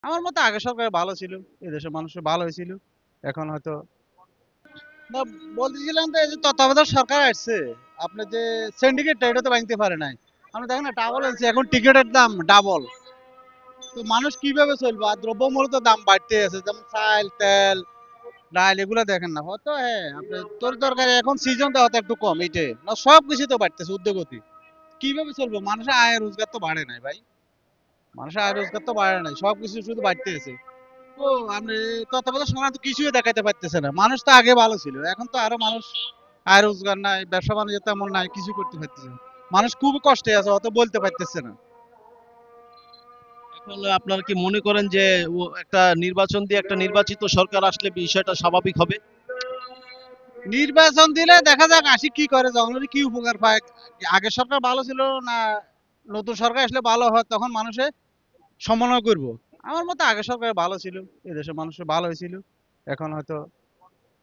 আমার মতে আগে সরকার ভালো ছিল, এই দেশের মানুষের ভালো হয়েছিল। এখন হয়তো না, বলতেছিলাম তো এই যে তত্ত্বাবধায়ক সরকার আসছে, আপনার যে সিন্ডিকেটটা এটা তো ভাঙতে পারে নাই। আপনি দেখেন না, ডাবল হয়েছে এখন টিকিটের দাম ডাবল। তো মানুষ কিভাবে চলবে? আর দ্রব্যমূল্য তো দাম বাড়তে আছে, যেমন চাল তেল ডাল এগুলো দেখেন না হয়তো। হ্যাঁ, আপনার তোর তরকারি এখন সিজনটা হয়তো একটু কম, এইটাই না, সব কিছু তো বাড়তেছে উদ্যোগতি। কিভাবে চলবে? মানুষের আয় রোজগার তো বাড়ে নাই ভাই, মানুষের আয় রোজগার তো বাড়ে নাই, সব কিছু শুধু বাড়তে আছে। তো আপনি তত্ত্বাবধায়ক সরকার তো কিছুই দেখাইতে পারতেছে না। মানুষ তো আগে ভালো ছিল, এখন তো আরো মানুষ আয় রোজগার নাই, ব্যবসা বাণিজ্য তেমন নাই, কিছু করতে পারতেছে না। মানুষ খুব কষ্টে আছে, অত বলতে পারতেছে না। এখন আপনারা কি মনে করেন যে একটা নির্বাচন দিয়ে একটা নির্বাচিত সরকার আসলে বিষয়টা স্বাভাবিক হবে? নির্বাচন দিলে দেখা যাক আসি কি করে, জনগণের কি উপকার পায়। আগের সরকার ভালো ছিল না নতুন সরকার আসলে ভালো হয়, তখন মানুষে সমন্বয় করব। আমার মতে আগের সরকার ভালো ছিল, এই দেশের মানুষের ভালো হয়েছিল। এখন হয়তো